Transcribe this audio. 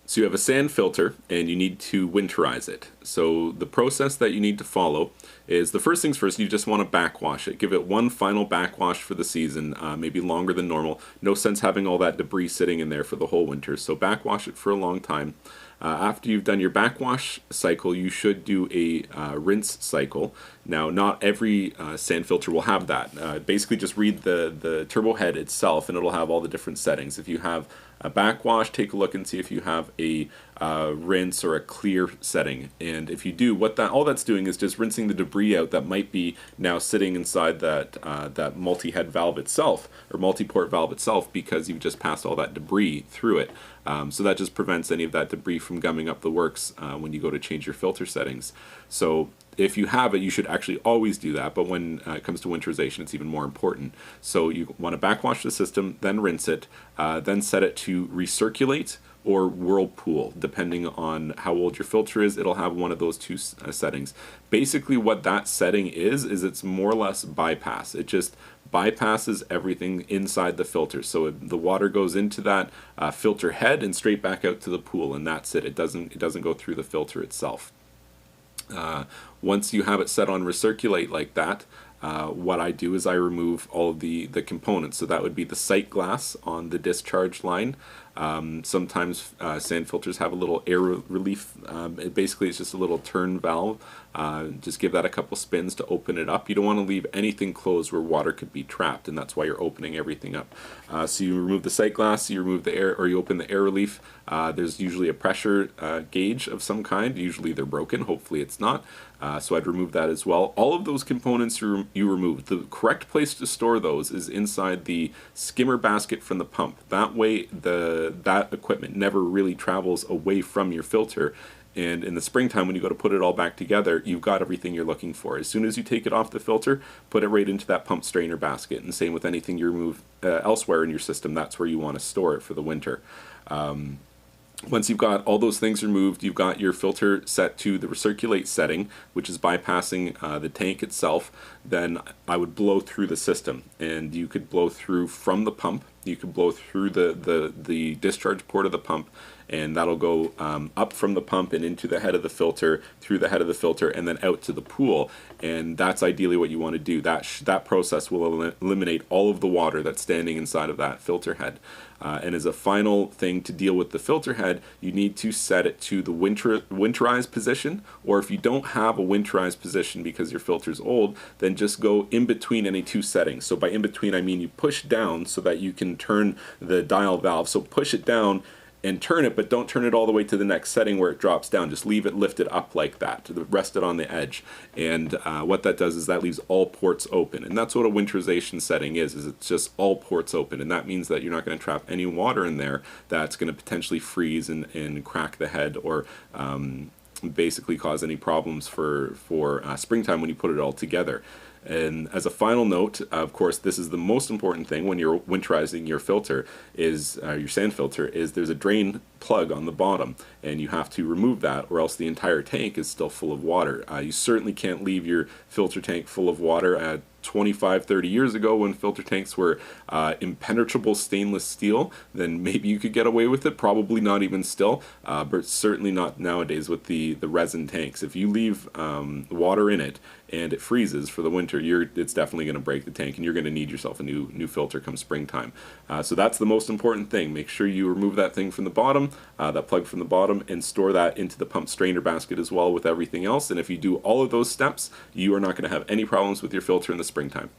So you have a sand filter and you need to winterize it. So the process that you need to follow is, the first things first, you just want to backwash it. Give it one final backwash for the season, maybe longer than normal. No sense having all that debris sitting in there for the whole winter. So backwash it for a long time. After you've done your backwash cycle, you should do a rinse cycle. Now, not every sand filter will have that. Basically, just read the turbo head itself, and it'll have all the different settings. If you have a backwash, take a look and see if you have a rinse or a clear setting. And if you do, all that's doing is just rinsing the debris out that might be now sitting inside that multi-head valve itself, or multi-port valve itself, because you've just passed all that debris through it. So that just prevents any of that debris from gumming up the works when you go to change your filter settings. So if you have it, you should actually always do that, but when it comes to winterization, it's even more important. So you want to backwash the system, then rinse it, then set it to recirculate or whirlpool. Depending on how old your filter is, it'll have one of those two settings. Basically what that setting is it's more or less bypass. It just bypasses everything inside the filter. So the water goes into that filter head and straight back out to the pool, and that's it. It doesn't go through the filter itself. Once you have it set on recirculate like that, what I do is I remove all of the components. So that would be the sight glass on the discharge line. Sometimes sand filters have a little air relief. Basically, it's just a little turn valve. Just give that a couple spins to open it up. You don't want to leave anything closed where water could be trapped, and that's why you're opening everything up. So you remove the sight glass, you remove the air, or you open the air relief. There's usually a pressure gauge of some kind. Usually they're broken. Hopefully it's not. So I'd remove that as well. All of those components you remove. The correct place to store those is inside the skimmer basket from the pump. That way that equipment never really travels away from your filter. And in the springtime, when you go to put it all back together, you've got everything you're looking for. As soon as you take it off the filter, put it right into that pump strainer basket. And same with anything you remove elsewhere in your system, that's where you want to store it for the winter. Once you've got all those things removed, you've got your filter set to the recirculate setting, which is bypassing the tank itself, then I would blow through the system. And you could blow through from the pump, you could blow through the discharge port of the pump, and that'll go up from the pump and into the head of the filter, through the head of the filter, and then out to the pool. And that's ideally what you want to do. That process will eliminate all of the water that's standing inside of that filter head. And as a final thing to deal with the filter head, you need to set it to the winterize position, or if you don't have a winterize position because your filter's old, then just go in between any two settings. So by in between, I mean you push down so that you can turn the dial valve. So push it down and turn it, but don't turn it all the way to the next setting where it drops down. Just leave it lifted up like that, rest it on the edge. And what that does is that leaves all ports open. And that's what a winterization setting is it's just all ports open. And that means that you're not going to trap any water in there that's going to potentially freeze and crack the head, or basically cause any problems for springtime when you put it all together. And as a final note, of course, this is the most important thing when you're winterizing your filter, is your sand filter, is there's a drain plug on the bottom, and you have to remove that, or else the entire tank is still full of water. You certainly can't leave your filter tank full of water. 25-30 years ago, when filter tanks were impenetrable stainless steel, then maybe you could get away with it. Probably not even still, but certainly not nowadays with the resin tanks. If you leave water in it and it freezes for the winter, it's definitely going to break the tank, and you're going to need yourself a new filter come springtime. So that's the most important thing. Make sure you remove that thing from the bottom, that plug from the bottom, and store that into the pump strainer basket as well with everything else. And if you do all of those steps, you are not going to have any problems with your filter in the springtime.